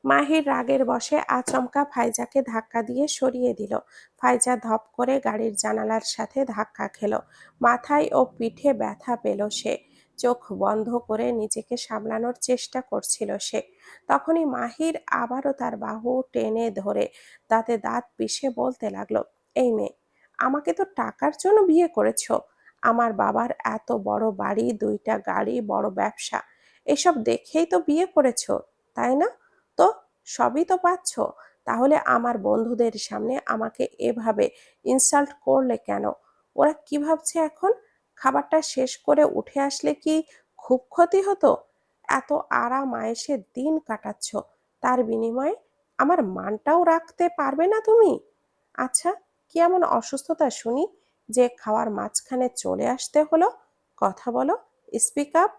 মাহির রাগের বশে আচমকা ফাইজাকে ধাক্কা দিয়ে সরিয়ে দিল। ফাইজা ধপ করে গাড়ির জানালার সাথে ধাক্কা খেল। মাথায় ও পিঠে ব্যথা পেল সে। চোখ বন্ধ করে নিজেকে সামলানোর চেষ্টা করছিল সে। তখনই মাহির আবারও তার বাহু টেনে ধরে দাঁতে দাঁত পিষে বলতে লাগলো, এই মেয়ে, আমাকে তো টাকার জন্য বিয়ে করেছো। আমার বাবার এত বড় বাড়ি, 2টা গাড়ি, বড় ব্যবসা, এসব দেখেই তো বিয়ে করেছো, তাই না? তো সবই তো পাচ্ছ, তাহলে আমার বন্ধুদের সামনে আমাকে এভাবে ইনসাল্ট করলে কেন? ওরা কি ভাবছে এখন? খাবারটা শেষ করে উঠে আসলে কি খুব ক্ষতি হতো? এত আরাম আয়েসে দিন কাটাচ্ছ, তার বিনিময়ে আমার মানটাও রাখতে পারবে না তুমি? আচ্ছা, কি এমন অসুস্থতা শুনি যে খাওয়ার মাঝখানে চলে আসতে হলো? কথা বলো, স্পিক আপ।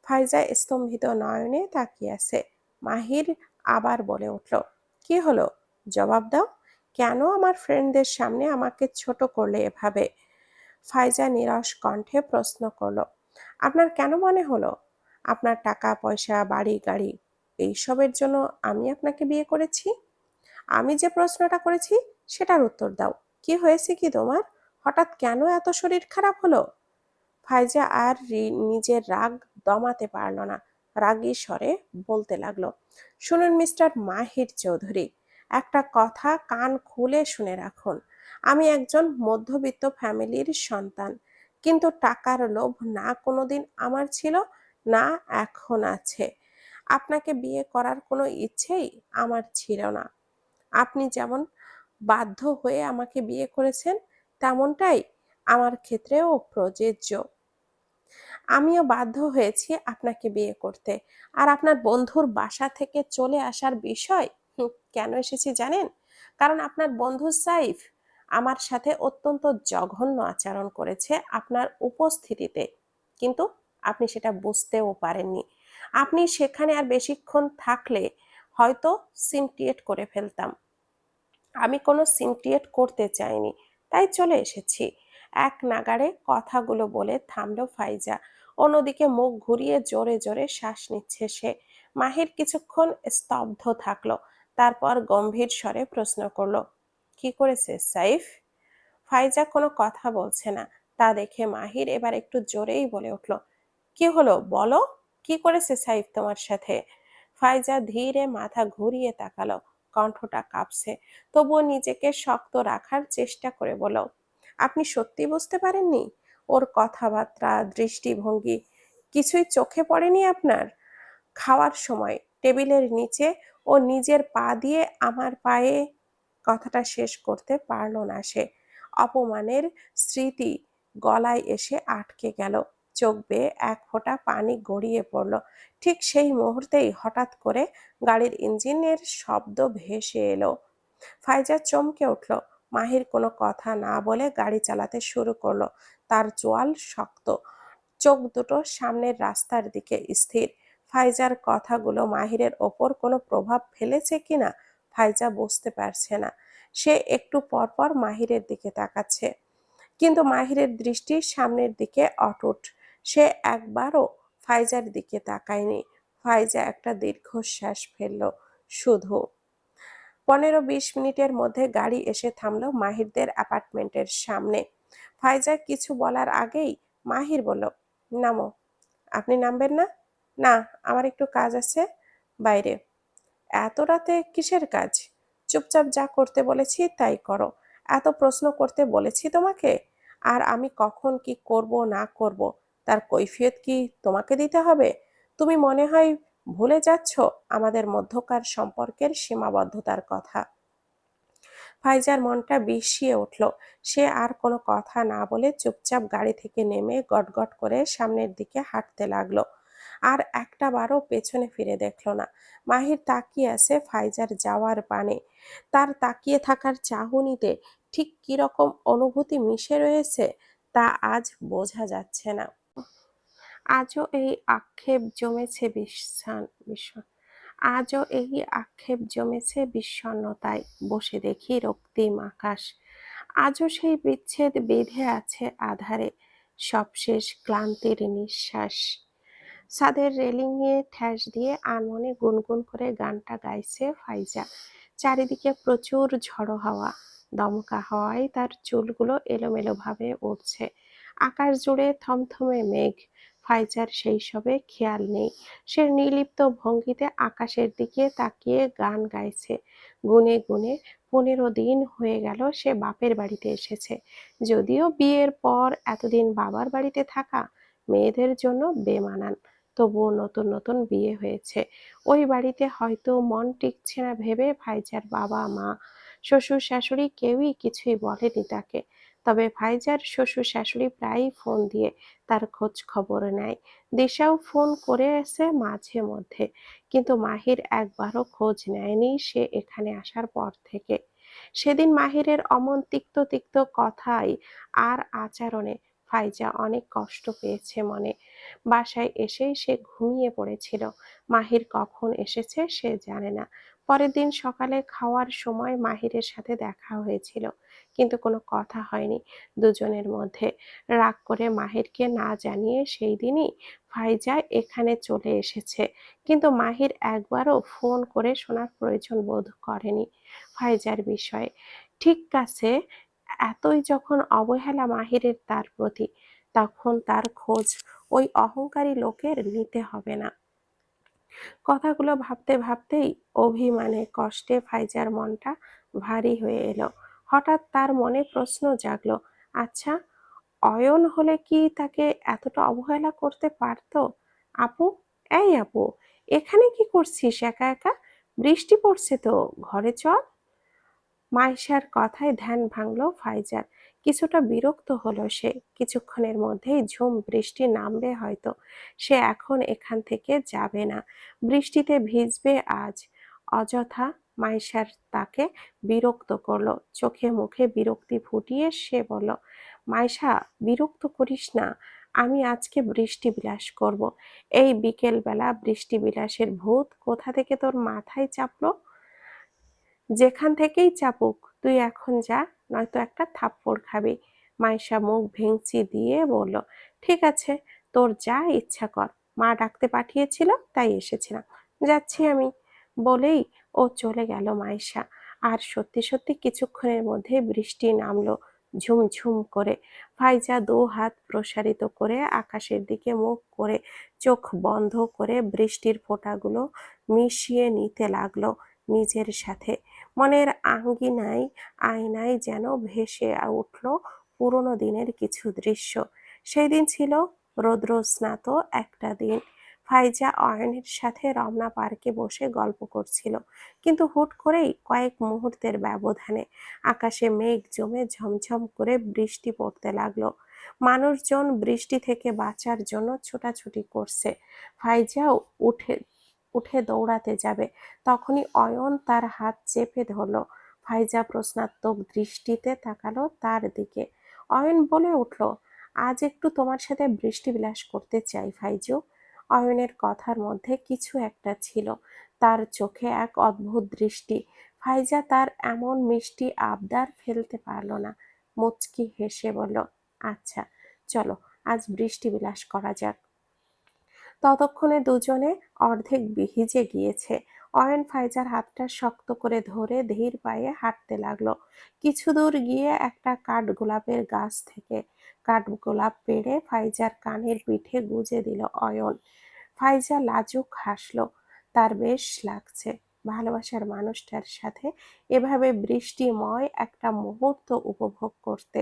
ফাইজা স্তম্ভিত নয়নে তাকিয়ে আছে। মাহির আবার বলে উঠল, কি হলো, জবাব দাও। কেন আমার ফ্রেন্ডদের সামনে আমাকে ছোট করলে এভাবে? ফাইজা নিরস কণ্ঠে প্রশ্ন করলো, আপনার কেন মনে হলো আপনার টাকা পয়সা, বাড়ি গাড়ি, এইসবের জন্য আমি আপনাকে বিয়ে করেছি? আমি যে প্রশ্নটা করেছি সেটার উত্তর দাও। কি হয়েছে কি তোমার? হঠাৎ কেন এত শরীর খারাপ হলো? ফাইজা আর নিজের রাগ দমাতে পারল না। রাগী স্বরে বলতে লাগলো, শুনুন মিস্টার মাহির চৌধুরী, একটা কথা কান খুলে শুনে রাখুন। আমি একজন মধ্যবিত্ত ফ্যামিলির সন্তান, কিন্তু টাকার লোভ না কোনোদিন আমার ছিল, না এখন আছে। আপনাকে বিয়ে করার কোনো ইচ্ছেই আমার ছিল না। আপনি যেমন বাধ্য হয়ে আমাকে বিয়ে করেছেন, তেমনটাই আমার ক্ষেত্রেও প্রযোজ্য। আমিও বাধ্য হয়েছি আপনাকে বিয়ে করতে। আর আপনার বন্ধুর বাসা থেকে চলে আসার বিষয় কেন এসেছি জানেন? কারণ আপনার বন্ধু সাইফ আমার সাথে অত্যন্ত জঘন্য আচরণ করেছে আপনার উপস্থিতিতে, কিন্তু আপনি সেটা বুঝতেও পারেননি। আপনি সেখানে আর বেশিক্ষণ থাকলে হয়তো সিন ক্রিয়েট করে ফেলতাম। আমি কোনো সিন ক্রিয়েট করতে চাইনি, তাই চলে এসেছি। এক নাগাড়ে কথাগুলো বলে থামলো ফাইজা। অন্যদিকে মুখ ঘুরিয়ে জোরে জোরে শ্বাস নিচ্ছে সে। মাহির কিছুক্ষণ স্তব্ধ থাকলো, তারপর গম্ভীর স্বরে প্রশ্ন করলো, কি করেছে সাইফ? ফাইজা কোনো কথা বলছে না, তা দেখে মাহির এবার একটু জোরেই বলে উঠল, কি হলো বলো, কি করেছে সাইফ তোমার সাথে? ফাইজা ধীরে মাথা ঘুরিয়ে তাকালো, কণ্ঠটা কাঁপছে, তবুও নিজেকে শক্ত রাখার চেষ্টা করে বলল, আপনি সত্যি বুঝতে পারেননি? ওর কথাবার্তা, দৃষ্টিভঙ্গি কিছুই চোখে পড়েনি আপনার? খাওয়ার সময় টেবিলের নিচে ও নিজের পা দিয়ে আমার পায়ে, কথাটা শেষ করতে পারল না সে। অপমানের স্মৃতি গলায় এসে আটকে গেল। চোখ বেয়ে এক ফোঁটা পানি গড়িয়ে পড়ল। ঠিক সেই মুহূর্তেই হঠাৎ করে গাড়ির ইঞ্জিনের শব্দ ভেসে এলো। ফাইজা চমকে উঠল। মাহির কোনো কথা না বলে গাড়ি চালাতে শুরু করলো। তার চোয়াল শক্ত, চোখ দুটো সামনের রাস্তার দিকে স্থির। ফাইজার কথাগুলো মাহিরের ওপর কোনো প্রভাব ফেলেছে কিনা ফাইজা বুঝতে পারছে না। সে একটু পরপর মাহিরের দিকে তাকাচ্ছে, কিন্তু মাহিরের দৃষ্টি সামনের দিকে অটুট। সে একবারও ফাইজার দিকে তাকায়নি। ফাইজা একটা দীর্ঘশ্বাস ফেলল। শুধু 15-20 মিনিটের মধ্যে গাড়ি এসে থামলো মাহিরদের অ্যাপার্টমেন্টের সামনে। ফাইজা কিছু বলার আগেই মাহির বলল, নামো। আপনি নামবেন না? না, আমার একটু কাজ আছে বাইরে। এত রাতে কিসের কাজ? চুপচাপ যা করতে বলেছি তাই করো। এত প্রশ্ন করতে বলেছি তোমাকে? আর আমি কখন কি করব না করব তার কৈফিয়ত কি তোমাকে দিতে হবে? তুমি মনে হয় ভুলে যাচ্ছ আমাদের মধ্যকার সম্পর্কের সীমাবদ্ধতার কথা। ফাইজার মনটা বিষিয়ে উঠল। সে আর কোনো কথা না বলে চুপচাপ গাড়ি থেকে নেমে গটগট করে সামনের দিকে হাঁটতে লাগলো। আর একটা বারও পেছনে ফিরে দেখল না। মাহির তাকিয়ে আছে ফাইজার যাওয়ার পানে। তার তাকিয়ে থাকার চাহনিতে ঠিক কিরকম অনুভূতি মিশে রয়েছে তা আজ বোঝা যাচ্ছে না। আজও এই আক্ষেপ জমেছে আজও এই আক্ষেপ জমেছে বিষণ্ণতায়। বসে দেখি রক্তিম আকাশ। আজও সেই বিচ্ছেদ বেঁধে আছে আধারে, সবশেষ ক্লান্তির নিঃশ্বাস। ছাদের রেলিংয়ে ঠেস দিয়ে আনমনে গুনগুন করে গানটা গাইছে ফাইজা। চারিদিকে প্রচুর ঝড়ো হাওয়া, দমকা হাওয়ায় তার চুলগুলো এলোমেলো ভাবে উড়ছে। আকাশ জুড়ে থমথমে মেঘ, ফাইজার সেই সবে খেয়াল নেই। সে নির্লিপ্ত ভঙ্গিতে আকাশের দিকে তাকিয়ে গান গাইছে। গুনে গুনে 15 দিন হয়ে গেল সে বাপের বাড়িতে এসেছে। যদিও বিয়ের পর এতদিন বাবার বাড়িতে থাকা মেয়েদের জন্য বেমানান, তবুও নতুন নতুন বিয়ে হয়েছে। ওই বাড়িতে হয়তো মন টিকছে না ভেবে ফাইজার বাবা মা শ্বশুর শাশুড়ি কেউই কিছুই বলেনি তাকে। তবে ফাইজার শ্বশুর শাশুড়ি প্রায়ই ফোন দিয়ে তার খোঁজ খবর নেয়। দিশাও ফোন করে এসে মাঝে মধ্যে, কিন্তু মাহির একবারও খোঁজ নেয়নি সে এখানে আসার পর থেকে। সেদিন মাহিরের অমন তিক্ত তিক্ত কথায় আর আচরণে ফাইজা অনেক কষ্ট পেয়েছে মনে। বাসায় এসেই সে ঘুমিয়ে পড়েছিল। মাহির কখন এসেছে সে জানে না। পরের দিন সকালে খাওয়ার সময় মাহিরের সাথে দেখা হয়েছিল, কিন্তু কোনো কথা হয়নি দুজনের মধ্যে। রাগ করে মাহিরকে না জানিয়ে সেই দিনই ফাইজা এখানে চলে এসেছে, কিন্তু মাহির একবারও ফোন করে শোনার প্রয়োজন বোধ করেনি ফাইজার বিষয়ে। ঠিক আছে, এতই যখন অবহেলা মাহিরের তার প্রতি, তখন তার খোঁজ ওই অহংকারী লোকের নিতে হবে না। কথাগুলো ভাবতে ভাবতেই অভিমানে কষ্টে ফাইজার মনটা ভারী হয়ে এলো। হঠাৎ তার মনে প্রশ্ন জাগলো, আচ্ছা, অয়ন হলে কি তাকে এতটা অবহেলা করতে পারতো? আপু, এই আপু, এখানে কি করছিস একা একা? বৃষ্টি পড়ছে তো, ঘরে চল। মাইশার কথায় ধ্যান ভাঙল ফাইজার। কিছুটা বিরক্ত হলো সে। কিছুক্ষণের মধ্যেই ঝুম বৃষ্টি নামবে হয়তো। সে এখন এখান থেকে যাবে না, বৃষ্টিতে ভিজবে আজ। অযথা মাইশার তাকে বিরক্ত করলো। চোখে মুখে বিরক্তি ফুটিয়ে সে বলল, মাইশা, বিরক্ত করিস না, আমি আজকে বৃষ্টি বিলাস করব। এই বিকেল বেলা বৃষ্টি বিলাসের ভূত কোথা থেকে তোর মাথায় চাপলো? যেখান থেকেই চাপুক, তুই এখন যা, নয়তো একটা থাপ্পড় খাবি। মাইশা মুখ ভেঙচি দিয়ে বলল, ঠিক আছে, তোর যা ইচ্ছা কর, মা ডাকতে পাঠিয়েছিল তাই এসেছিলাম, যাচ্ছি আমি। বলেই ও চলে গেল মাইশা। আর সত্যি সত্যি কিছুক্ষণের মধ্যে বৃষ্টি নামলো ঝুমঝুম করে। ফাইজা দু হাত প্রসারিত করে আকাশের দিকে মুখ করে চোখ বন্ধ করে বৃষ্টির ফোঁটাগুলো মিশিয়ে নিতে লাগলো নিজের সাথে। মনের আঙ্গিনায় আয়নায় যেন ভেসে উঠল পুরোনো দিনের কিছু দৃশ্য। সেই দিন ছিল রৌদ্রস্নাত একটা দিন। ফাইজা অয়নের সাথে রমনা পার্কে বসে গল্প করছিল, কিন্তু হুট করেই কয়েক মুহূর্তের ব্যবধানে আকাশে মেঘ জমে ঝমঝম করে বৃষ্টি পড়তে লাগলো। মানুষজন বৃষ্টি থেকে বাঁচার জন্য ছোটাছুটি করছে। ফাইজাও উঠে উঠে দৌড়াতে যাবে, তখনই অয়ন তার হাত চেপে ধরল। ফাইজা প্রশ্নাত্মক দৃষ্টিতে তাকালো তার দিকে। অয়ন বলে উঠল, আজ একটু তোমার সাথে বৃষ্টি বিলাস করতে চাই ফাইজু। অয়নের কথার মধ্যে কিছু একটা ছিল, তার চোখে এক অদ্ভুত দৃষ্টি। ফাইজা তার এমন মিষ্টি আবদার ফেলতে পারল না। মুচকি হেসে বলল, আচ্ছা, চলো, আজ বৃষ্টি বিলাস করা যাক। ততক্ষণে দুজনে অর্ধেক ভিজে গিয়েছে। অয়ন ফাইজার হাতটা শক্ত করে ধরে ধীর পায়ে হাঁটতে লাগলো। কিছু দূর গিয়ে একটা কাঠগোলাপের গাছ থেকে কাঠগোলাপ পেড়ে ফাইজার কানের পিঠে গুজে দিল অয়ন। ফাইজা লাজুক হাসলো, তার বেশ লাগছে ভালোবাসার মানুষটার সাথে এভাবে বৃষ্টিময় একটা মুহূর্ত উপভোগ করতে।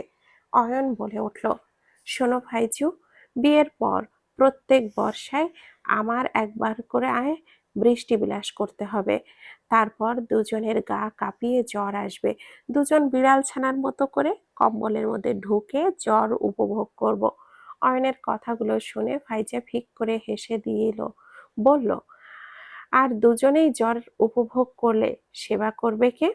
অয়ন বলে উঠল, শোনো ফাইজু, বিয়ের পর প্রত্যেক বর্ষায় আমার একবার করে বৃষ্টি বিলাস করতে হবে। তারপর দুজনের গা কাঁপিয়ে জ্বর আসবে। দুজন বিড়াল ছানার মতো করে কম্বলের মধ্যে ঢুকে জ্বর উপভোগ করব। অয়নের কথাগুলো শুনে ফাইজা ফিক করে হেসে দিল, বলল, আর দুজনেই জ্বর উপভোগ করলে সেবা করবে কে?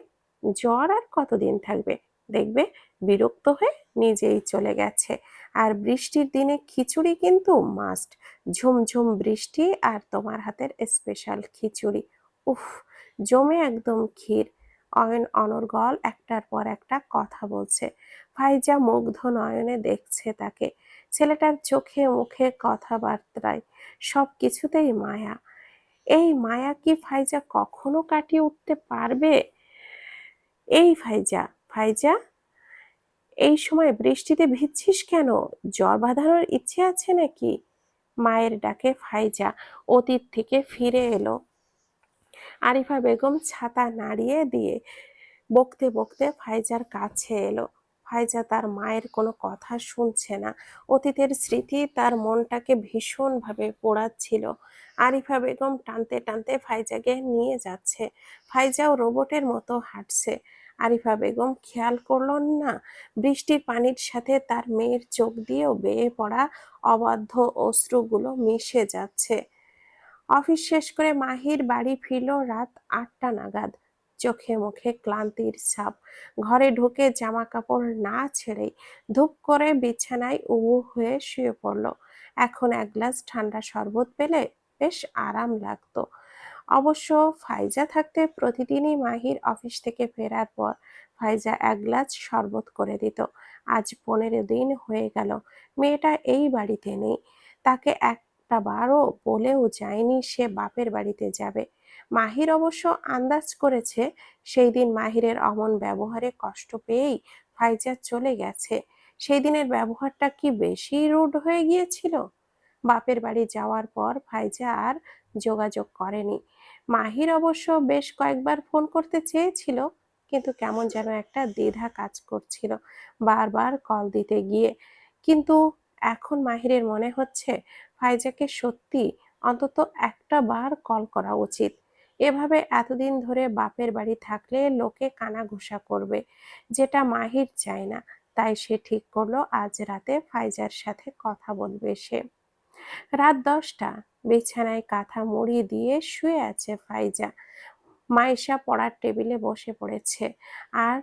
জ্বর আর কতদিন থাকবে, দেখবে বিরক্ত হয়ে নিজেই চলে গেছে। আর বৃষ্টির দিনে খিচুড়ি কিন্তু মাস্ট। ঝুমঝুম বৃষ্টি আর তোমার হাতের স্পেশাল খিচুড়ি, উফ, জমে একদম ক্ষীর। অয়ন অনর্গল একটার পর একটা কথা বলছে। ফাইজা মুগ্ধ নয়নে দেখছে তাকে। ছেলেটার চোখে মুখে কথাবার্তায় সব কিছুতেই মায়া। এই মায়া কি ফাইজা কখনো কাটিয়ে উঠতে পারবে? এই ফাইজা, ফাইজা, এই সময় বৃষ্টিতে ভিজছিস কেন? জ্বর বাঁধানোর ইচ্ছে আছে নাকি? মায়ের ডাকে ফাইজা অতীত থেকে ফিরে এলো। আরিফা বেগম ছাতা নাড়িয়ে দিয়ে বকতে বকতে ফাইজার কাছে এলো। ফাইজা তার মায়ের কোনো কথা শুনছে না। অতীতের স্মৃতি তার মনটাকে ভীষণভাবে পোড়াচ্ছিল। আরিফা বেগম টানতে টানতে ফাইজাকে নিয়ে যাচ্ছে। ফাইজাও রোবটের মতো হাঁটছে। আরিফা বেগম খেয়াল করলেন না বৃষ্টির পানির সাথে তার মেয়ের চোখ দিয়েও বেয়ে পড়া অবাধ্য অশ্রুগুলো মিশে যাচ্ছে। অফিস শেষ করে মাহির বাড়ি ফিরল রাত ৮টা নাগাদ। চোখে মুখে ক্লান্তির ছাপ। ঘরে ঢুকে জামা কাপড় না ছেড়েই ধূপ করে বিছানায় উবু হয়ে শুয়ে পড়ল। এখন এক গ্লাস ঠান্ডা শরবত পেলে বেশ আরাম লাগতো। অবশ্য ফাইজা থাকতে প্রতিদিনই মাহির অফিস থেকে ফেরার পর ফাইজা এক গ্লাস শরবত করে দিত। আজ 15 দিন হয়ে গেল মেয়েটা এই বাড়িতে নেই। তাকে একটা বারও বলেও যায়নি সে বাপের বাড়িতে যাবে। মাহির অবশ্য আন্দাজ করেছে সেই দিন মাহিরের অমন ব্যবহারে কষ্ট পেয়েই ফাইজা চলে গেছে। সেই দিনের ব্যবহারটা কি বেশি রুড হয়ে গিয়েছিল? বাপের বাড়ি যাওয়ার পর ফাইজা আর যোগাযোগ করেনি। মাহির অবশ্য বেশ কয়েকবার ফোন করতে চেয়েছিল, কিন্তু কেমন যেন একটা দ্বিধা কাজ করছিল বারবার কল দিতে গিয়ে। কিন্তু এখন মাহিরের মনে হচ্ছে ফাইজাকে সত্যি অন্তত একটা বার কল করা উচিত। এভাবে এতদিন ধরে বাপের বাড়ি থাকলে লোকে কানাঘুষা করবে, যেটা মাহির চায় না। তাই সে ঠিক করলো আজ রাতে ফাইজার সাথে কথা বলবে সে। রাত 10টা। বিছানায় কাঁথা মুড়ি দিয়ে শুয়ে আছে ফাইজা। মাইশা পড়ার টেবিলে বসে পড়েছে। আর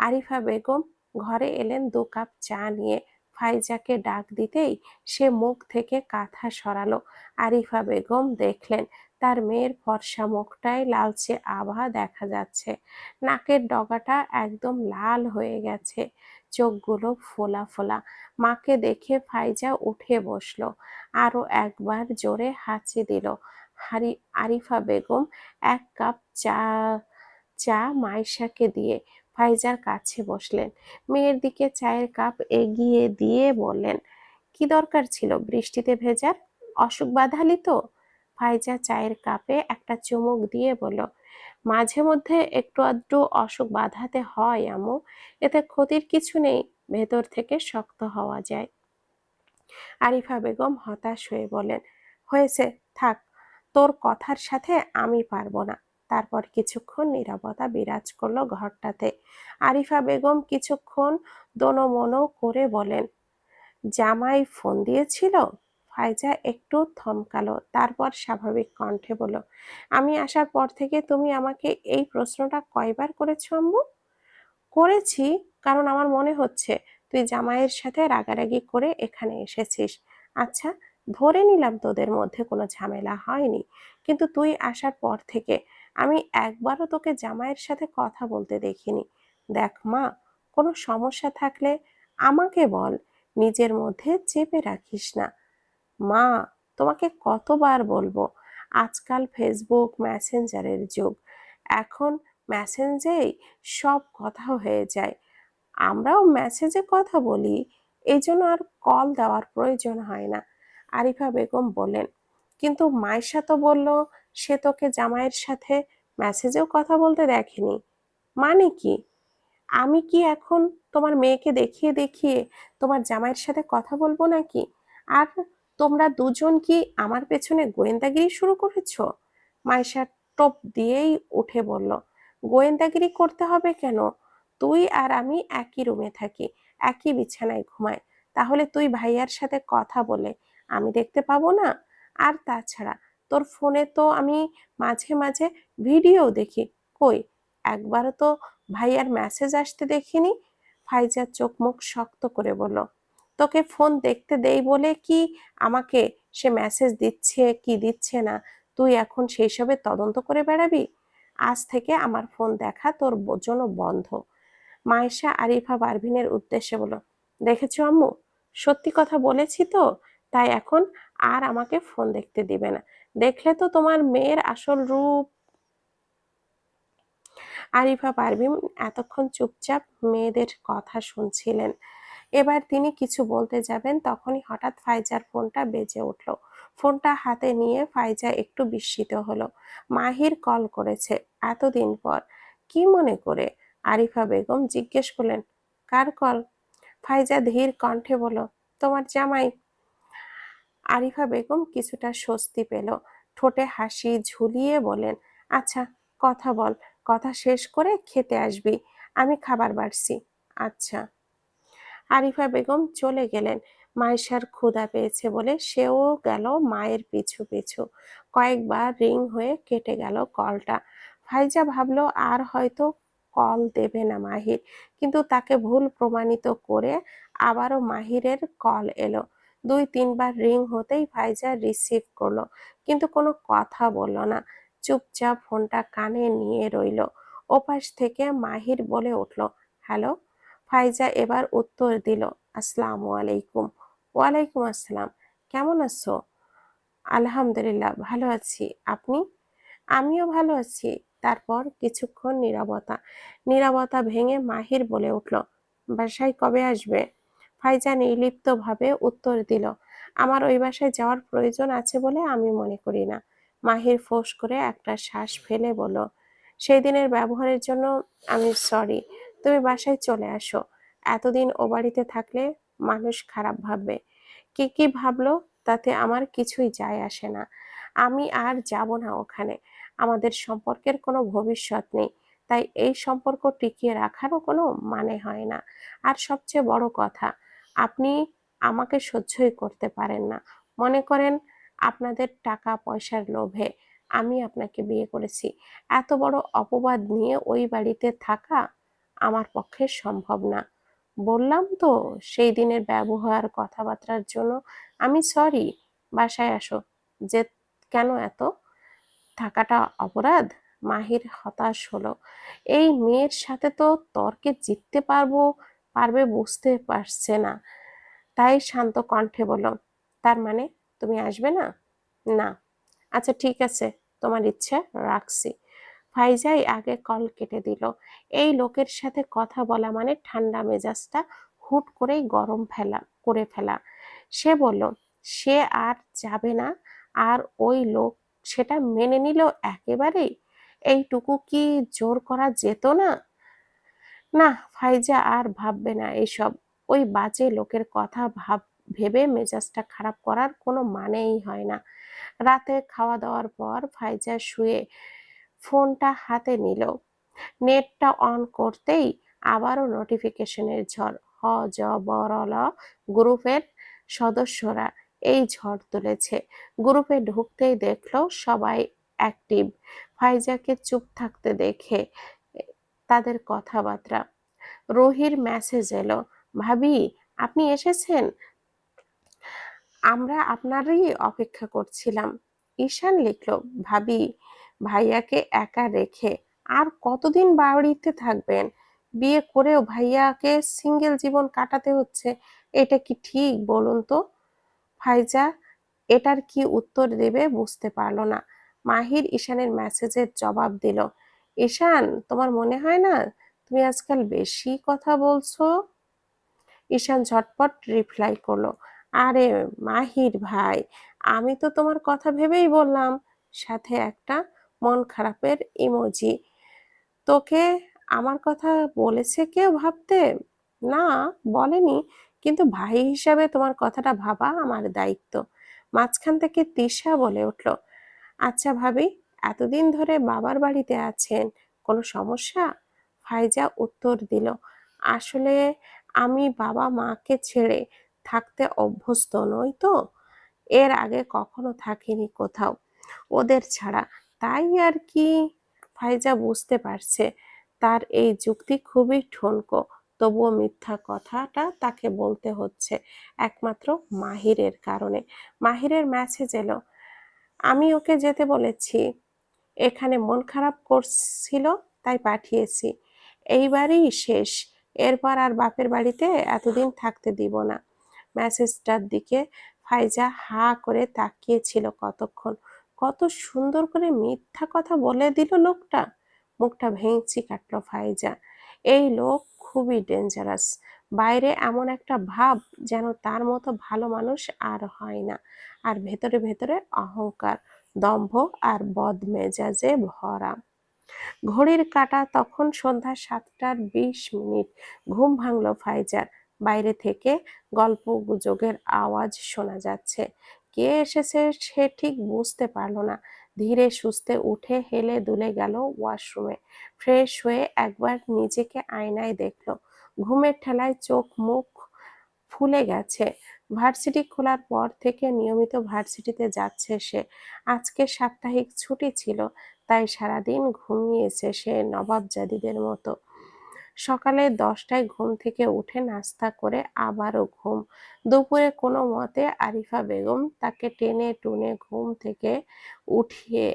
আরিফা বেগম ঘরে এলেন 2 কাপ চা নিয়ে। ফাইজাকে ডাক দিতেই সে মুখ থেকে কাঁথা সরালো। আরিফা বেগম দেখলেন তার মেয়ের ফর্সা মুখটায় লালচে আভা দেখা যাচ্ছে। নাকের ডগাটা একদম লাল হয়ে গেছে, চোখগুলো ফোলা ফোলা। মাকে দেখে ফাইজা উঠে বসলো, আরো একবার জোরে হাঁচি দিল। আরিফা বেগম 1 কাপ চা মাইশাকে দিয়ে ফাইজার কাছে বসলেন। মেয়ের দিকে চায়ের কাপ এগিয়ে দিয়ে বললেন, কি দরকার ছিল বৃষ্টিতে ভেজার? অসুখ বাঁধালি তো? ফাইজা চায়ের কাপে একটা চুমুক দিয়ে বলল, মাঝে মধ্যে একটু আধটু অসুখ বাঁধাতে হয় আম্মু, এতে ক্ষতির কিছু নেই, ভেতর থেকে শক্ত হওয়া যায়। আরিফা বেগম হতাশ হয়ে বলেন, হয়েছে, থাক, তোর কথার সাথে আমি পারবো না। তারপর কিছুক্ষণ নীরবতা বিরাজ করলো ঘরটাতে। আরিফা বেগম কিছুক্ষণ দোনোমনো করে বলেন, জামাই ফোন দিয়েছিল? ফাইজা একটু থমকালো, তারপর স্বাভাবিক কণ্ঠে বলল, আমি আসার পর থেকে তুমি আমাকে এই প্রশ্নটা কয়বার করেছো আম্মু? করেছি, কারণ আমার মনে হচ্ছে তুই জামাইয়ের সাথে রাগারাগি করে এখানে এসেছিস। আচ্ছা, ধরে নিলাম তোদের মধ্যে কোনো ঝামেলা হয়নি, কিন্তু তুই আসার পর থেকে আমি একবারও তোকে জামাইয়ের সাথে কথা বলতে দেখিনি। দেখ মা, কোনো সমস্যা থাকলে আমাকে বল, নিজের মধ্যে চেপে রাখিস না। মা, তোমাকে কতবার বলবো, আজকাল ফেসবুক মেসেঞ্জারের যুগ। এখন মেসেঞ্জেই সব কথা হয়ে যায়। আমরাও মেসেজে কথা বলি, এই জন্য আর কল দেওয়ার প্রয়োজন হয় না। আরিফা বেগম বললেন, কিন্তু মাইশা তো বলল সে তোকে জামাইয়ের সাথে মেসেজেও কথা বলতে দেখেনি। মানে কি? আমি কি এখন তোমার মেয়েকে দেখিয়ে দেখিয়ে তোমার জামাইয়ের সাথে কথা বলবো নাকি? আর তোমরা দুজন কি আমার পেছনে গোয়েন্দাগিরি শুরু করেছো? মাইশা টোপ দিয়েই উঠে বলল, গোয়েন্দাগিরি করতে হবে কেন? তুই আর আমি একই রুমে থাকি, একই বিছানায় ঘুমাই, তাহলে তুই ভাইয়ার সাথে কথা বলে আমি দেখতে পাবো না? আর তাছাড়া তোর ফোনে তো আমি মাঝে মাঝে ভিডিও দেখি, কই একবারও তো ভাইয়ার মেসেজ আসতে দেখিনি। ফাইজা চোখ মুখ শক্ত করে বলল, তোকে ফোন দেখতে দেই বলে কি আমাকে সে মেসেজ দিচ্ছে কি দিচ্ছে না তুই এখন সেই সবে তদন্ত করে বেড়াবি? আজ থেকে আমার ফোন দেখা তোর জন্য বন্ধ। মায়েশা আরিফা পারভিনের উদ্দেশ্যে বলল, দেখেছো আম্মু, সত্যি কথা বলেছি তো, তাই এখন আর আমাকে ফোন দেখতে দিবে না। দেখলে তো তোমার মেয়ের আসল রূপ। আরিফা পারভীন এতক্ষণ চুপচাপ মেয়েদের কথা শুনছিলেন। এবার তিনি কিছু বলতে যাবেন, তখনই হঠাৎ ফাইজার ফোনটা বেজে উঠল। ফোনটা হাতে নিয়ে ফাইজা একটু বিস্মিত হলো। মাহির কল করেছে এতদিন পর। কি মনে করে? আরিফা বেগম জিজ্ঞেস করলেন। কার কল? ফাইজা ধীর কণ্ঠে বলল, তোমার জামাই। আরিফা বেগম কিছুটা স্বস্তি পেল। ঠোঁটে হাসি ঝুলিয়ে বলেন, আচ্ছা, কথা বল। কথা শেষ করে খেতে আসবি। আমি খাবার বাড়ছি। আচ্ছা। আরিফা বেগম চলে গেলেন। মাইশার ক্ষুধা পেয়েছে বলে সেও গেল মায়ের পিছু পিছু। কয়েকবার রিং হয়ে কেটে গেল কলটা। ফাইজা ভাবলো আর হয়তো কল দেবে না মাহির, কিন্তু তাকে ভুল প্রমাণিত করে আবারও মাহিরের কল এলো। 2-3 বার রিং হতেই ফাইজা রিসিভ করলো, কিন্তু কোনো কথা বলল না। চুপচাপ ফোনটা কানে নিয়ে রইল। ওপাশ থেকে মাহির বলে উঠল, হ্যালো। ফাইজা এবার উত্তর দিল, আসসালামু আলাইকুম। ওয়ালাইকুম আসসালাম। কেমন আছো? আলহামদুলিল্লাহ, ভালো আছি। আপনি? আমিও ভালো আছি। তারপর কিছুক্ষণ নীরবতা। নীরবতা ভেঙে মাহির বলে উঠল, বাসায় কবে আসবে? ফাইজা নির্লিপ্তভাবে উত্তর দিল, আমার ওই বাসায় যাওয়ার প্রয়োজন আছে বলে আমি মনে করি না। মাহির ফোঁস করে একটা শ্বাস ফেলে বলল, সেই দিনের ব্যবহারের জন্য আমি সরি। তুমি বাসায় চলে আসো। এতদিন ও বাড়িতে থাকলে মানুষ খারাপ ভাববে। কি কি ভাবলো তাতে আমার কিছুই যায় আসে না। আমি আর যাব না ওখানে। আমাদের সম্পর্কের কোনো ভবিষ্যৎ নেই, তাই এই সম্পর্ক টিকিয়ে রাখারও কোনো মানে হয় না। আর সবচেয়ে বড় কথা, আপনি আমাকে সহ্যই করতে পারেন না। মনে করেন আপনাদের টাকা পয়সার লোভে আমি আপনাকে বিয়ে করেছি। এত বড় অপবাদ নিয়ে ওই বাড়িতে থাকা আমার পক্ষে সম্ভব না। বললাম তো, সেই দিনের ব্যবহার কথাবার্তার জন্য আমি সরি। বাসায় আসো। যে কেন এত থাকাটা অপরাধ? মাহির হতাশ হলো। এই মেয়ের সাথে তো তর্কে জিততে পারবে বুঝতে পারছে না। তাই শান্ত কণ্ঠে বলল, তার মানে তুমি আসবে না? না। আচ্ছা ঠিক আছে, তোমার ইচ্ছে, রাখছি। ফাইজাই আগে কল কেটে দিল। এই লোকের সাথে কথা বলা মানে ঠান্ডা মেজাজটা হুট করেই গরম করে ফেলা। সে বলল, সে আর যাবে না। আর ওই লোক সেটা মেনে নিল একেবারেই। এইটুকু কি জোর করা যেত না? না, ফাইজা আর ভাববে না এসব। ওই বাজে লোকের কথা ভেবে মেজাজটা খারাপ করার কোনো মানেই হয় না। রাতে খাওয়া দাওয়ার পর ফাইজা শুয়ে ফোনটা হাতে নিল। নেটটা অন করতেই আবারও নোটিফিকেশনের ঝড়। হ জ ব র ল গ্রুপের সদস্যরা এই ঝড় তুলেছে। গ্রুপে ঢুকতেই দেখলো সবাই অ্যাক্টিভ। ফাইজাকে চুপ থাকতে দেখে তাদের কথাবার্তা। রুহির মেসেজ এলো, ভাবি আপনি এসেছেন, আমরা আপনারই অপেক্ষা করছিলাম। ঈশান লিখলো, ভাবি ভাইয়াকে একা রেখে আর কতদিন বাড়িতে থাকবেন? বিয়ে করেও ভাইয়াকে সিঙ্গেল জীবন কাটাতে হচ্ছে, এটা কি ঠিক বলুন তো? ফাইজা এটার কি উত্তর দেবে বুঝতে পারলো না। মাহির ঈশানের মেসেজের জবাব দিল, ঈশান তোমার মনে হয় না তুমি আজকাল বেশি কথা বলছো? ঈশান ঝটপট রিপ্লাই করলো, আরে মাহির ভাই, আমি তো তোমার কথা ভেবেই বললাম। সাথে একটা মন খারাপের ইমোজি। তোকে আমার কথা বলেছে কেউ ভাবতে? না, বলেনি, কিন্তু ভাই হিসাবে তোমার কথাটা ভাবা আমার দায়িত্ব। মাঝখান থেকে তিশা বলে উঠল, আচ্ছা ভাবি, এতদিন ধরে বাবার বাড়িতে আছেন, কোনো সমস্যা? ফাইজা উত্তর দিল, আসলে আমি বাবা মাকে ছেড়ে থাকতে অভ্যস্ত নই তো। এর আগে কখনো থাকিনি কোথাও ওদের ছাড়া, তাই আর কি। ফাইজা বুঝতে পারছে তার এই যুক্তি খুবই ঠুনকো, তবুও মিথ্যা কথাটা তাকে বলতে হচ্ছে একমাত্র মাহিরের কারণে। মাহিরের মেসেজ এলো, আমি ওকে যেতে বলেছি, এখানে মন খারাপ করছিল তাই পাঠিয়েছি। এইবারই শেষ, এরপর আর বাপের বাড়িতে এতদিন থাকতে দিব না। মেসেজটার দিকে ফাইজা হা করে তাকিয়েছিল কতক্ষণ। কত সুন্দর করে মিথ্যা কথা বলে দিল লোকটা। মুখটা ভেঙচি কাটল ফাইজা। এই লোক খুবই ডেঞ্জারাস। বাইরে এমন একটা ভাব যেন তার মতো ভালো মানুষ আর হয় না, আর ভেতরে ভেতরে অহংকার, দম্ভ আর বদমেজাজে ভরা। ঘড়ির কাঁটা তখন সন্ধ্যা 7:20। ঘুম ভাঙল ফাইজার। বাইরে থেকে গল্পগুজবের আওয়াজ শোনা যাচ্ছে। কে এসেছে সে ঠিক বুঝতে পারল না। ধীরে সুস্থে উঠে হেলে দুলে গেল ওয়াশরুমে। ফ্রেশ হয়ে একবার নিজেকে আয়নায় দেখল। ঘুমের ঠেলায় চোখ মুখ ফুলে গেছে। ভার্সিটি খোলার পর থেকে নিয়মিত ভার্সিটিতে যাচ্ছে সে। আজকে সাপ্তাহিক ছুটি ছিল, তাই সারাদিন ঘুমিয়েছে সে নবাবজাদিদের মতো। সকালে 10টায় ঘুম থেকে উঠে নাস্তা করে আবারও ঘুম। দুপুরে কোনো মতে আরিফা বেগম তাকে টেনে টুনে ঘুম থেকে উঠিয়ে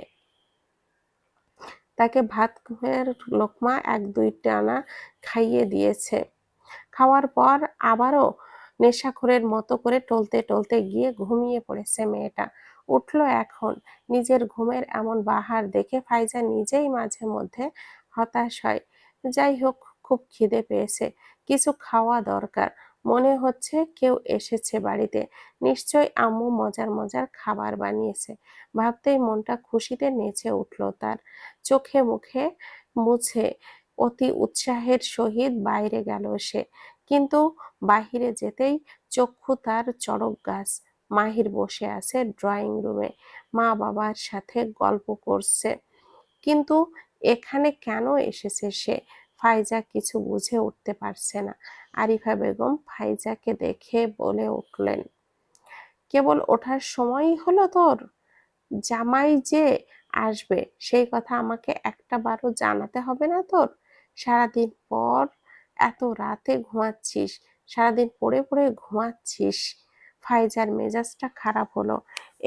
তাকে ভাতের লোকমা 1-2 টানা খাইয়ে দিয়েছে। খাওয়ার পর আবারও নেশাখোরের মতো করে টলতে টলতে গিয়ে ঘুমিয়ে পড়েছে মেয়েটা। উঠল এখন। নিজের ঘুমের এমন বাহার দেখে ফাইজা নিজেই মাঝে মধ্যে হতাশ হয়। যাই হোক, খুব খিদে পেয়েছে, কিছু খাওয়া দরকার। মনে হচ্ছে কেউ এসেছে বাড়িতে। নিশ্চয় আম্মু মজার মজার খাবার বানিয়েছে। ভাবতেই মনটা খুশিতে নেচে উঠল তার। চোখে মুখে মুছে অতি উৎসাহের সহিত বাইরে গেল সে। কিন্তু বাহিরে যেতেই চক্ষু তার চড়ক গাছ। মাহির বসে আছে ড্রয়িং রুমে, মা বাবার সাথে গল্প করছে। কিন্তু এখানে কেন এসেছে সে? ফাইজা কিছু বুঝে উঠতে পারছে না। আরিফা বেগম ফাইজাকে দেখে বলে উঠলেন, কেবল ওঠার সময়ই হলো তোর? জামাই যে আসবে সেই কথা আমাকে একটা বারও জানাতে হবে না তোর? সারাদিন পর এত রাতে ঘুমাচ্ছিস, সারাদিন পড়ে পড়ে ঘুমাচ্ছিস। ফাইজার মেজাজটা খারাপ হলো।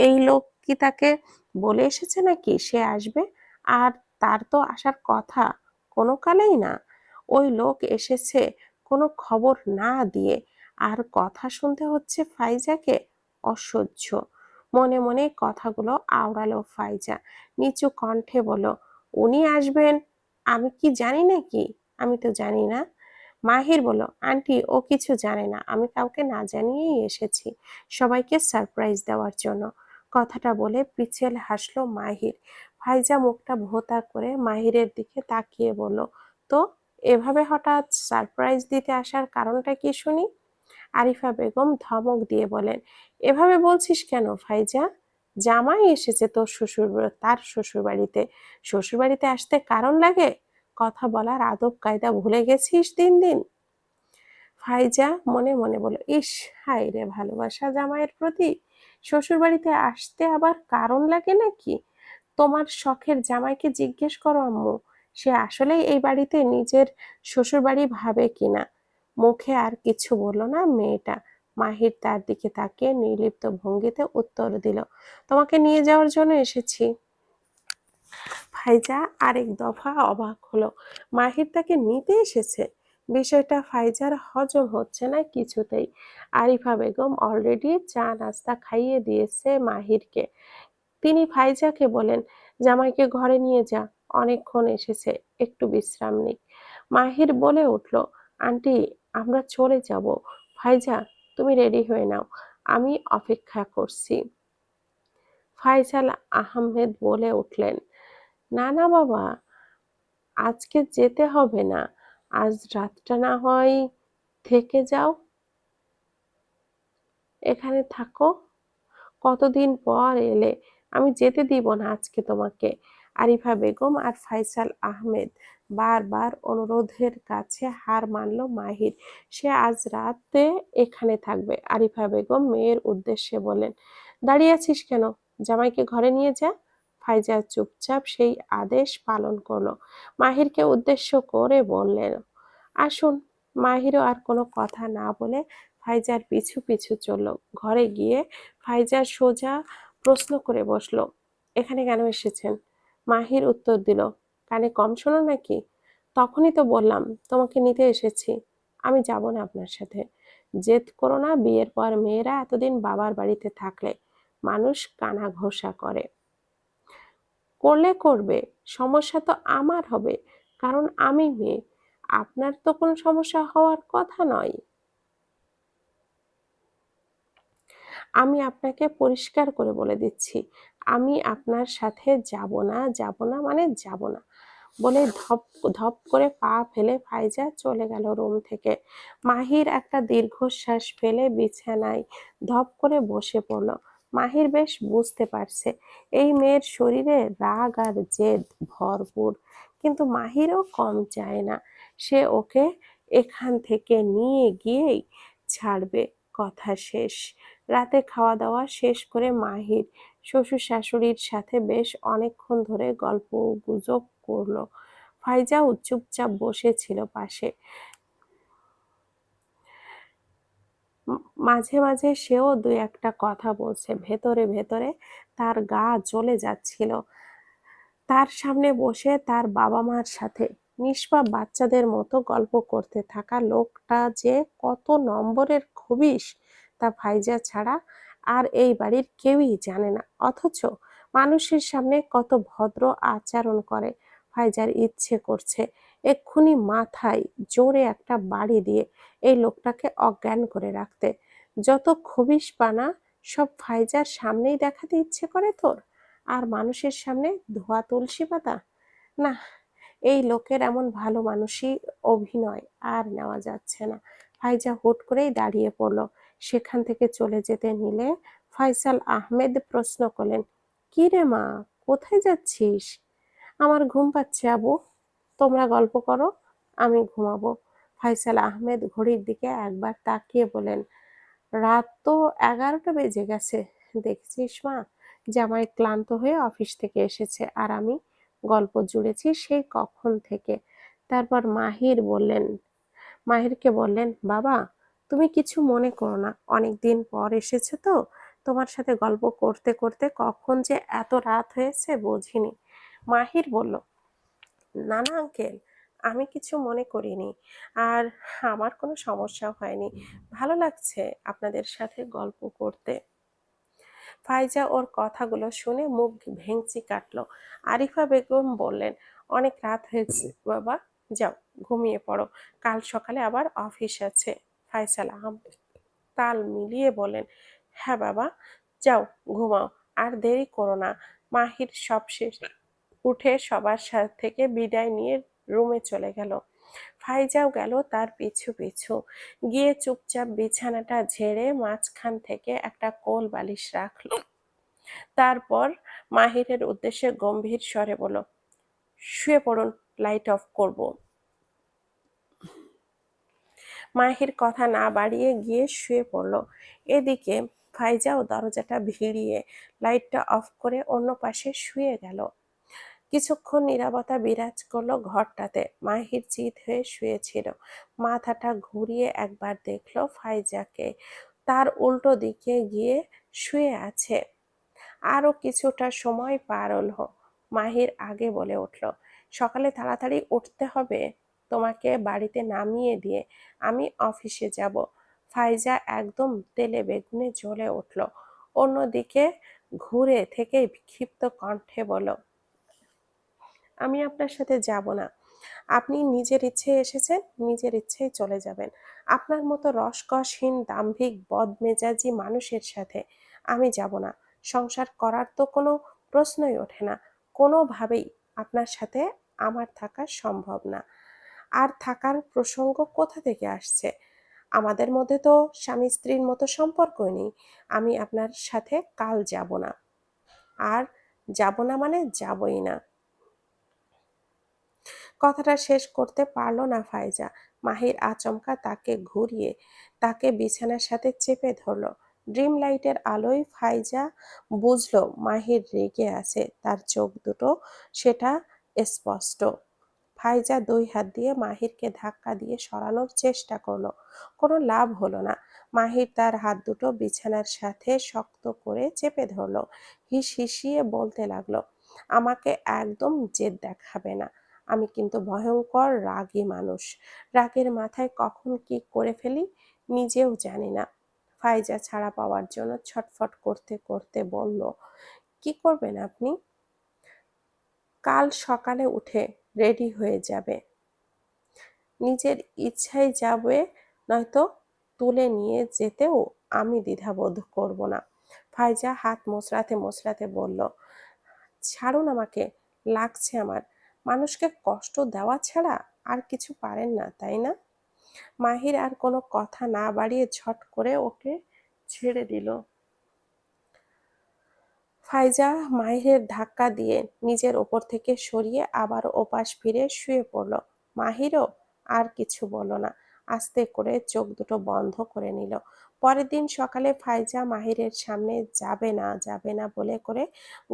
এই লোক কি তাকে বলে এসেছে নাকি সে আসবে? আর তার তো আসার কথা কোনো কালেই না। ওই লোক এসেছে কোনো খবর না দিয়ে, আর কথা শুনতে হচ্ছে ফাইজাকে। অসহ্য। মনে মনে কথাগুলো আওড়ালো ফাইজা। নিচু কণ্ঠে বলল, উনি আসবেন আমি কি জানি নাকি? আমি তো জানি না। মাহির বলল, আন্টি ও কিছু জানে না, আমি কাউকে না জানিয়েই এসেছি, সবাইকে সারপ্রাইজ দেওয়ার জন্য। কথাটা বলে পিছেল হাসলো মাহির। ফাইজা মুখটা ভোঁতা করে মাহিরের দিকে তাকিয়ে বলল, তো এভাবে হঠাৎ সারপ্রাইজ দিতে আসার কারণটা কি শুনি? আরিফা বেগম ধমক দিয়ে বলেন, এভাবে বলছিস কেন ফাইজা? জামাই এসেছে তোর তার শ্বশুরবাড়িতে। শ্বশুরবাড়িতে আসতে কারণ লাগে? কথা বলার আদব কায়দা ভুলে গেছিস দিন দিন? ফাইজা মনে মনে বলল, ইস, হায় রে ভালোবাসা জামাইয়ের প্রতি। শ্বশুরবাড়িতে আসতে আবার কারণ লাগে নাকি? তোমার শখের জামাইকে জিজ্ঞেস করো আম্মু, সে আসলেই এই বাড়িতে নিজের শ্বশুরবাড়ি ভাবে কিনা। মুখে আর কিছু বলল না মেয়েটা। মাহির তার দিকে তাকিয়ে নির্লিপ্ত ভঙ্গিতে উত্তর দিল, তোমাকে নিয়ে যাওয়ার জন্য এসেছি। ফাইজা আরেক দফা অবাক হলো। মাহির তাকে নিতে এসেছে? বিষয়টা ফাইজার হজম হচ্ছে না কিছুতেই। আরিফা বেগম অলরেডি চা নাস্তা খাইয়ে দিয়েছে মাহিরকে। তিনি ফাইজাকে বলেন, জামাইকে ঘরে নিয়ে যা, অনেকক্ষণ এসেছে, একটু বিশ্রাম নিক। মাহির বলে উঠল, আন্টি আমরা চলে যাব। ফাইজা তুমি রেডি হয়ে নাও, আমি অপেক্ষা করছি। ফাইজাল আহমেদ বলে উঠলেন, না না বাবা, আজকে যেতে হবে না, আজ রাতটা না হয় থেকে যাও, এখানে থাকো। কতদিন পর এলে, আমি যেতে দিব না আজকে তোমাকে। আরিফা বেগম আর ফাইসাল আহমেদ বারবার অনুরোধের কাছে হার মানল মাহির। সে আজ রাতে এখানে থাকবে। আরিফা বেগম মেয়ের উদ্দেশ্যে বলেন, দাঁড়িয়ে আছিস কেন, জামাইকে ঘরে নিয়ে যা। ফাইজা চুপচাপ সেই আদেশ পালন করলো। মাহিরকে উদ্দেশ্য করে বললেন, আসুন। মাহিরও আর কোনো কথা না বলে ফাইজার পিছু পিছু চলল। ঘরে গিয়ে ফাইজা সোজা প্রশ্ন করে বসলো, এখানে কেন এসেছেন? মাহির উত্তর দিল, কানে কম শোনো নাকি? তখনই তো বললাম তোমাকে নিতে এসেছি, আমি যাব না আপনার সাথে। জেদ করো না। বিয়ের পর মেয়েরা এতদিন বাবার বাড়িতে থাকলে মানুষ কানা ঘোষা করে। করলে করবে, সমস্যা তো আমার হবে, কারণ আমি মেয়ে। আপনার তো কোনো সমস্যা হওয়ার কথা নয়। আমি আপনাকে পরিষ্কার করে বলে দিচ্ছি, আমি আপনার সাথে যাব না, যাব না মানে যাব না বলে ধপ ধপ করে পা ফেলে ফাইজা চলে গেল রুম থেকে। মাহির একটা দীর্ঘশ্বাস ফেলে বিছানায় ধপ করে বসে পড়ল। মাহির বেশ বুঝতে পারছে এই মেয়ের শরীরে রাগ আর জেদ ভরপুর, কিন্তু মাহিরও কম চায় না। সে ওকে এখান থেকে নিয়ে গিয়েই ছাড়বে। কথা শেষ। রাতে খাওয়া দাওয়া শেষ করে মাহির শ্বশুর শাশুড়ির সাথে বেশ অনেকক্ষণ ধরে গল্প গুজব করলো। ফাইজাও চুপচাপ বসেছিল পাশে। মাঝে মাঝে সেও দুই একটা কথা বলছে, ভেতরে ভেতরে তার গা জ্বলে যাচ্ছিল। তার সামনে বসে তার বাবা মার সাথে নিষ্পাপ বাচ্চাদের মতো গল্প করতে থাকা লোকটা যে কত নম্বরের খবিশ তা ফাইজা ছাড়া আর এই বাড়ির কেউই জানে না, অথচ মানুষের সামনে কত ভদ্র আচরণ করে। ফাইজার ইচ্ছে করছে এক্ষুনি মাথায় জোরে একটা বাড়ি দিয়ে এই লোকটাকে অজ্ঞান করে রাখতে। যত খবিশ পানা সব ফাইজার সামনেই দেখাতে ইচ্ছে করে তোর, আর মানুষের সামনে ধোয়া তুলসী পাতা। না, এই লোকের এমন ভালো মানুষই অভিনয় আর নেওয়া যাচ্ছে না। ফাইজা হুট করেই দাঁড়িয়ে পড়ল। সেখান থেকে চলে যেতে নিলে ফয়সাল আহমেদ প্রশ্ন করলেন, কি রে মা, কোথায় যাচ্ছিস? আমার ঘুম পাচ্ছে আবু, তোমরা গল্প করো, আমি ঘুমাবো। ফয়সাল আহমেদ ঘড়ির দিকে একবার তাকিয়ে বলেন, রাত তো 11টা বেজে গেছে। দেখছিস মা, জামাই ক্লান্ত হয়ে অফিস থেকে এসেছে আর আমি গল্প জুড়েছি সেই কখন থেকে। তারপর মাহিরকে বললেন, বাবা তুমি কিছু মনে করো না, অনেকদিন পর এসেছে তো, তোমার সাথে গল্প করতে করতে কখন যে এত রাত হয়েছে বুঝিনি। মাহির বলল, না না আঙ্কেল, আমি কিছু মনে করিনি, আর আমার কোনো সমস্যা হয়নি, ভালো লাগছে আপনাদের সাথে গল্প করতে। ফাইজা ওর কথাগুলো শুনে মুখ ভেঙচি কাটলো। আরিফা বেগম বললেন, অনেক রাত হয়েছে বাবা, যাও ঘুমিয়ে পড়ো, কাল সকালে আবার অফিস আছে। ফাইসাল আহমেদ তাল মিলিয়ে বলেন, হ্যাঁ বাবা, যাও ঘুমাও, আর দেরি করো না। মাহির সবশেষ উঠে সবার থেকে বিদায় নিয়ে রুমে চলে গেল। ফাইজাও গেল তার পিছু পিছু। গিয়ে চুপচাপ বিছানাটা ঝেড়ে মাঝখান থেকে একটা কোল বালিশ রাখলো। তারপর মাহিরের উদ্দেশ্যে গম্ভীর স্বরে বলল, শুয়ে পড়ুন, লাইট অফ করব। মাহির কথা না বাড়িয়ে গিয়ে শুয়ে পড়ল। এদিকে ফাইজাও দরজাটা ভিড়িয়ে লাইটটা অফ করে অন্য পাশে শুয়ে গেল। কিছুক্ষণ নীরবতা বিরাজ করলো ঘরটাতে। মাহির চিত হয়ে শুয়েছিল। মাথাটা ঘুরিয়ে একবার দেখলো ফাইজাকে, তার উল্টো দিকে গিয়ে শুয়ে আছে। আরো কিছুটা সময় পার হলো। মাহির আগে বলে উঠল, সকালে তাড়াতাড়ি উঠতে হবে, তোমাকে বাড়িতে নামিয়ে দিয়ে আমি অফিসে যাব। ফাইজা একদম তেলে বেগুনে জ্বলে উঠল। অন্যদিকে ঘুরে থেকে বিক্ষিপ্ত কণ্ঠে বলল, আমি আপনার সাথে যাব না। আপনি নিজের ইচ্ছেয় এসেছেন, নিজের ইচ্ছেই চলে যাবেন। আপনার মতো রসকসহীন দাম্ভিক বদমেজাজি মানুষের সাথে আমি যাব না। সংসার করার তো কোনো প্রশ্নই ওঠে না। কোনোভাবেই আপনার সাথে আমার থাকা সম্ভব না। আর থাকার প্রসঙ্গ কোথা থেকে আসছে? আমাদের মধ্যে তো স্বামী স্ত্রীর মতো সম্পর্কই নেই। আমি আপনার সাথে কাল যাব না। আর যাব না মানে যাবই না। কথাটা শেষ করতে পারল না ফাইজা। মাহির আচমকা তাকে ঘুরিয়ে তাকে বিছানার সাথে চেপে ধরল। ড্রিম লাইটের আলোয় ফাইজা বুঝলো মাহির রেগে আছে, তার চোখ দুটো সেটা স্পষ্ট। ফাইজা দুই হাত দিয়ে মাহিরকে ধাক্কা দিয়ে সরানোর চেষ্টা করলো, কোনো লাভ হলো না। মাহির তার হাত দুটো বিছানার সাথে শক্ত করে চেপে ধরলো। হিসিয়ে বলতে লাগলো, আমাকে একদম জেদ দেখাবে না, আমি কিন্তু ভয়ঙ্কর রাগী মানুষ। রাগের মাথায় কখন কি করে ফেলি নিজেও জানি না। ফাইজা ছাড়া পাওয়ার জন্য ছটফট করতে করতে বলল, কি করবেন আপনি? কাল সকালে উঠে রেডি হয়ে যাবে, নিজের ইচ্ছায় যাবে, নয়তো তুলে নিয়ে যেতেও আমি দ্বিধাবোধ করব না। ফাইজা হাত মোচড়াতে মোচড়াতে বলল, ছাড়ুন আমাকে, লাগছে আমার। মানুষকে কষ্ট দেওয়া ছাড়া আর কিছু পারেন না, তাই না? মাহির আর কোনো কথা না বাড়িয়ে ঝট করে ওকে ছেড়ে দিল। ফাইজা মাহিরের ধাক্কা দিয়ে নিজের ওপর থেকে সরিয়ে আবার ওপাশ ফিরে শুয়ে পড়ল। মাহিরও আর কিছু বলল না, আস্তে করে চোখ দুটো বন্ধ করে নিল। পরের দিন সকালে ফাইজা মাহিরের সামনে যাবে না বলে করে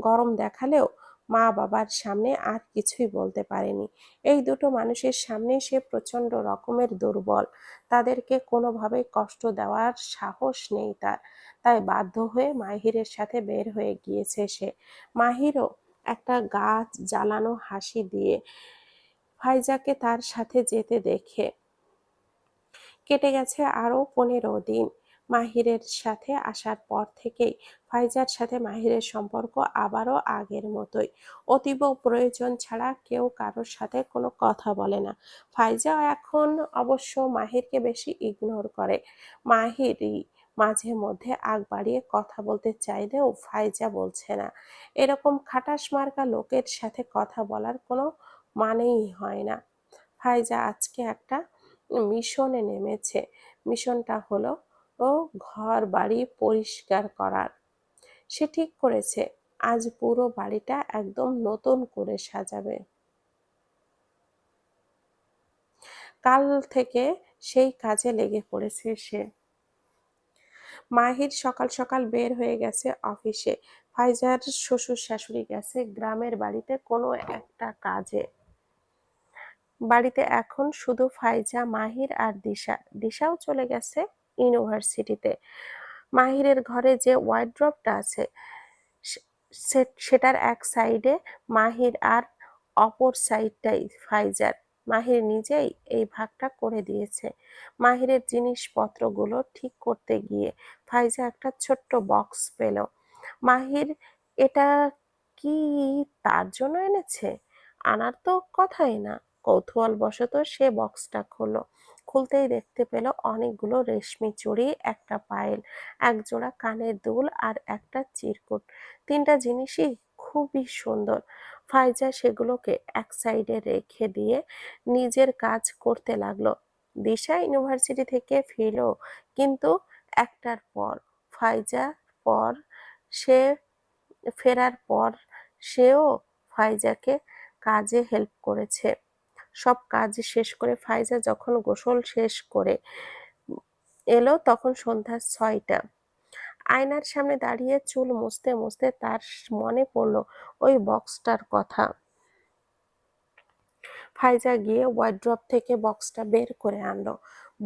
গরম দেখালেও মা বাবার সামনে আর কিছুই বলতে পারেনি। এই দুটো মানুষের সামনে সে প্রচন্ড রকমের দুর্বল, তাদেরকে কোনোভাবেই কষ্ট দেওয়ার সাহস নেই তার। তাই বাধ্য হয়ে মাহিরের সাথে বের হয়ে গিয়েছে সে। মাহিরও একটা গা জ্বালানো হাসি দিয়ে ফাইজাকে তার সাথে যেতে দেখে। কেটে গেছে আরো 15 দিন। মাহিরের সাথে আসার পর থেকেই ফাইজার সাথে মাহিরের সম্পর্ক আবারও আগের মতোই। অতীব প্রয়োজন ছাড়া কেউ কারোর সাথে কোনো কথা বলে না। ফাইজা এখন অবশ্য মাহিরকে বেশি ইগনোর করে। মাহিরই মাঝে মধ্যে আগ বাড়িয়ে কথা বলতে চাইলেও ফাইজা বলছে না। এরকম খাটাস মার্কা লোকের সাথে কথা বলার কোনো মানেই হয় না। ফাইজা আজকে একটা মিশনে নেমেছে। মিশনটা হলো ও ঘর বাড়ি পরিষ্কার করার। সে ঠিক করেছে আজ পুরো বাড়িটা একদম নতুন করে সাজাবে। কাল থেকে সেই কাজে লেগে পড়েছে সে। মাহির সকাল সকাল বের হয়ে গেছে অফিসে। ফাইজার শ্বশুর শাশুড়ি গেছে গ্রামের বাড়িতে কোনো একটা কাজে। বাড়িতে এখন শুধু ফাইজা, মাহির আর দিশা। দিশাও চলে গেছে ইউনিভার্সিটিতে। মাহিরের ঘরে যে ওয়ার্ড্রপটা আছে সেটার এক সাইডে মাহির আর অপর সাইডটাই ফাইজার। মাহির নিজেই এই ভাগটা করে দিয়েছে। মাহিরের জিনিসপত্রগুলো ঠিক করতে গিয়ে ফাইজা একটা ছোট্ট বক্স পেল। মাহির এটা কি তার জন্য এনেছে? আনার তো কথাই না। কৌতূহলবশত সে বক্সটা খুলল। খুলতেই দেখতে পেল অনেকগুলো রেশমি চুড়ি, একটা পায়েল, একজোড়া কানের দুল আর একটা চিরকুট। তিনটা জিনিসই খুবই সুন্দর। ফাইজা সেগুলোকে এক সাইডে রেখে দিয়ে নিজের কাজ করতে লাগলো। দিশা ইউনিভার্সিটি থেকে ফিরল কিন্তু একটার পর। ফাইজা পর সে ফেরার পর সেও ফাইজাকে কাজে হেল্প করেছে। সব কাজ শেষ করে ফাইজা যখন গোসল শেষ করে এলো তখন সন্ধ্যা 6টা। আয়নার সামনে দাঁড়িয়ে চুল মুছতে মুছতে তার মনে পড়ল ওই বক্সটার কথা। ফাইজা গিয়ে ওয়ার্ড্রপ থেকে বক্সটা বের করে আনলো।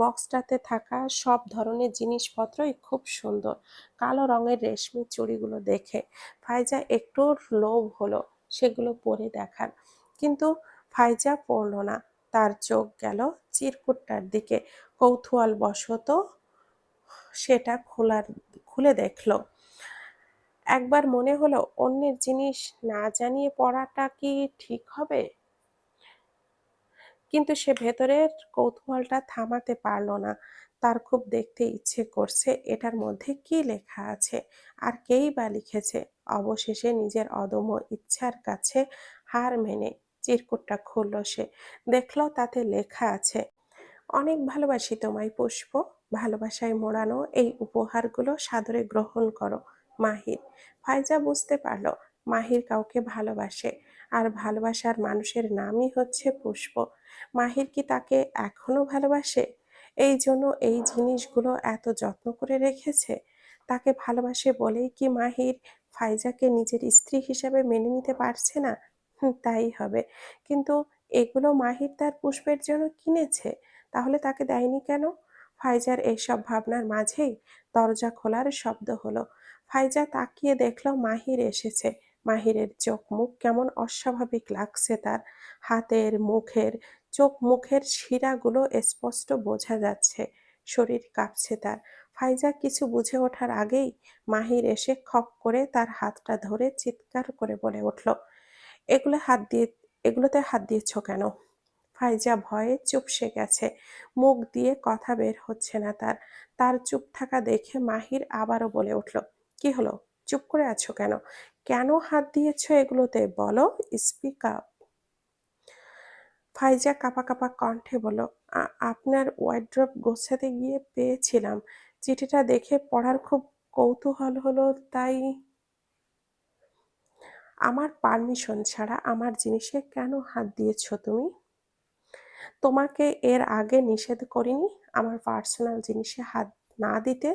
বক্সটাতে থাকা সব ধরনের জিনিসপত্রই খুব সুন্দর। কালো রঙের রেশমি চুড়িগুলো দেখে ফাইজা একটু লোভ হলো সেগুলো পরে দেখার, কিন্তু ফাইজা পরলো না। তার চোখ গেল চিরকুটটার দিকে। কৌতূহলবশত সেটা খুলে দেখলো। একবার মনে হলো অন্যের জিনিস না জানিয়ে পড়াটা কি ঠিক হবে, কিন্তু সে ভেতরের কৌতূহলটা থামাতে পারল না। তার খুব দেখতে ইচ্ছে করছে এটার মধ্যে কি লেখা আছে, আর কেই বা লিখেছে। অবশেষে নিজের অদম্য ইচ্ছার কাছে হার মেনে চিরকুটটা খুলল সে। দেখল তাতে লেখা আছে, অনেক ভালোবাসি তোমায় পুষ্প। ভালোবাসায় মোড়ানো এই উপহারগুলো সাদরে গ্রহণ করো, মাহির। ফাইজা বুঝতে পারল মাহির কাউকে ভালোবাসে, আর ভালোবাসার মানুষের নামই হচ্ছে পুষ্প। মাহির কি তাকে এখনো ভালোবাসে? এই জন্য এই জিনিসগুলো এত যত্ন করে রেখেছে। তাকে ভালোবাসে বলেই কি মাহির ফাইজাকে নিজের স্ত্রী হিসেবে মেনে নিতে পারছে না? তাই হবে। কিন্তু এগুলো মাহির তার পুষ্পের জন্য কিনেছে, তাহলে তাকে দেয়নি কেন? ফাইজার এইসব ভাবনার মাঝেই দরজা খোলার শব্দ হলো। ফাইজা তাকিয়ে দেখলো মাহির এসেছে। মাহিরের চোখ মুখ কেমন অস্বাভাবিক লাগছে তার। হাতের মুখের চোখ মুখের শিরাগুলো স্পষ্ট বোঝা যাচ্ছে। শরীর কাঁপছে তার। ফাইজা কিছু বুঝে ওঠার আগেই মাহির এসে খপ করে তার হাতটা ধরে চিৎকার করে বলে উঠল, এগুলো হাত দিয়ে এগুলোতে হাত দিয়েছ কেন? ফাইজা ভয়ে চুপসে গেছে। মুখ দিয়ে কথা বের হচ্ছে না তার। তার চুপ থাকা দেখে মাহির আবারও বলে উঠল, কি হলো? চুপ করে আছো কেন? কেন হাত দিয়েছ এগুলোতে বলো, স্পিক আপ। ফাইজা কাঁপা কাঁপা কণ্ঠে বলল, আপনার ওয়ার্ড্রব গোছাতে গিয়ে পেয়েছিলাম। চিঠিটা দেখে পড়ার খুব কৌতূহল হলো, তাই। আমার পারমিশন ছাড়া আমার জিনিসে কেন হাত দিয়েছ তুমি? তোমাকে এর আগে নিষেধ করিনি আমার পার্সোনাল জিনিসে হাত না দিতে?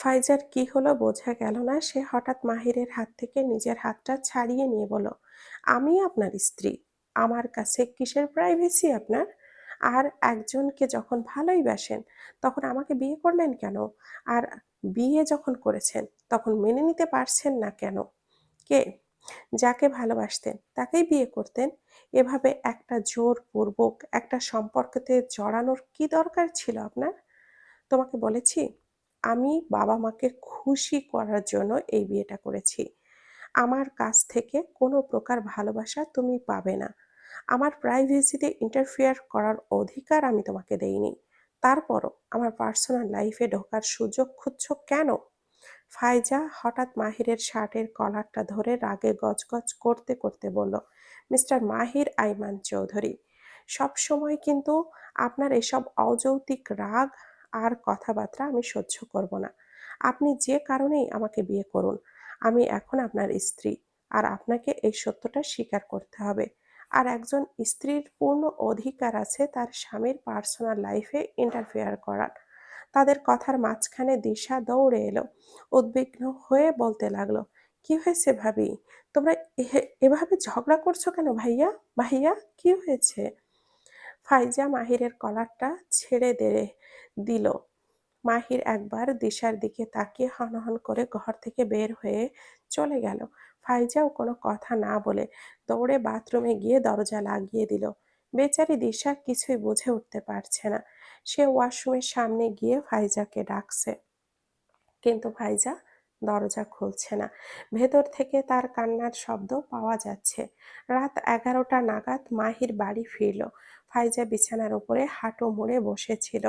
ফাইজার কি হলো বোঝা গেল না। সে হঠাৎ মাহিরের হাত থেকে নিজের হাতটা ছাড়িয়ে নিয়ে বলল, আমি আপনার স্ত্রী। আমার কাছে কিসের প্রাইভেসি আপনার? আর একজনকে যখন ভালোই বাসেন তখন আমাকে বিয়ে করলেন কেন? আর বিয়ে যখন করেছেন তখন মেনে নিতে পারছেন না কেন? কে? যাকে ভালোবাসতেন তাকেই বিয়ে করতেন। এভাবে একটা জোরপূর্বক একটা সম্পর্কতে জড়ানোর কি দরকার ছিল আপনার? তোমাকে বলেছি আমি বাবা মাকে খুশি করার জন্য এই বিয়েটা করেছি। আমার কাছ থেকে কোনো প্রকার ভালোবাসা তুমি পাবে না। আমার প্রাইভেসিতে ইন্টারফেয়ার করার অধিকার আমি তোমাকে দেইনি। তারপরও আমার পার্সোনাল লাইফে ঢোকার সুযোগ খুঁজছ কেন? ফাইজা হঠাৎ মাহিরের শার্টের কলারটা ধরে রাগে গজগজ করতে করতে বলল, মিস্টার মাহির আইমান চৌধুরী, সব সময় কিন্তু আপনার এসব অযৌক্তিক রাগ আর কথাবার্তা আমি সহ্য করব না। আপনি যে কারণেই আমাকে বিয়ে করুন, আমি এখন আপনার স্ত্রী। আর আপনাকে এই সত্যটা স্বীকার করতে হবে। আর একজন স্ত্রীর পূর্ণ অধিকার আছে তার স্বামীর পার্সোনাল লাইফে ইন্টারফেয়ার করার। তাদের কথার মাঝখানে দিশা দৌড়ে এলো। উদ্বিগ্ন হয়ে বলতে লাগলো, কি হয়েছে ভাবি? তোমরা এভাবে ঝগড়া করছো কেন ভাইয়া? ভাইয়া, কি হয়েছে? ফাইজা মাহিরের কলারটা ছেড়ে দিল। মাহির একবার দিশার দিকে তাকিয়ে হনহন করে ঘর থেকে বের হয়ে চলে গেল। ফাইজাও কোনো কথা না বলে দৌড়ে বাথরুমে গিয়ে দরজা লাগিয়ে দিল। বেচারি দিশা কিছুই বুঝে উঠতে পারছে না। সে ওয়াশরুমের সামনে গিয়ে ফাইজাকে ডাকছে, কিন্তু ফাইজা দরজা খুলছে না। ভেতর থেকে তার কান্নার শব্দ পাওয়া যাচ্ছে। রাত 11টা নাগাদ মাহির বাড়ি ফিরল। ফাইজা বিছানার উপরে হাঁটু মুড়ে বসেছিল।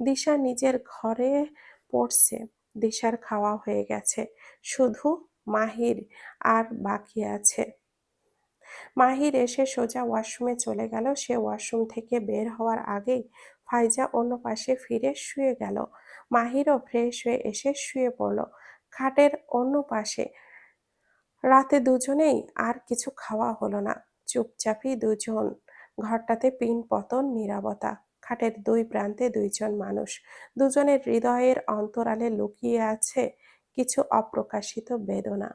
দিশা নিজের ঘরে পড়ছে। দিশার খাওয়া হয়ে গেছে, শুধু মাহির আর বাকি আছে। মাহির এসে সোজা ওয়াশরুমে চলে গেল। সে ওয়াশরুম থেকে বের হওয়ার আগেই ফাইজা অন্য পাশে ফিরে শুয়ে গেল। মাহিরও ফ্রেশ হয়ে এসে শুয়ে পড়ল খাটের অন্য পাশে। রাতে দুজনেই আর কিছু খাওয়া হলো না। চুপচাপই দুজন। ঘরটাতে পিন পতন নীরবতা। খাটের দুই প্রান্তে দুইজন মানুষ। দুজনের হৃদয়ের অন্তরালে লুকিয়ে আছে কিছু অপ্রকাশিত বেদনা।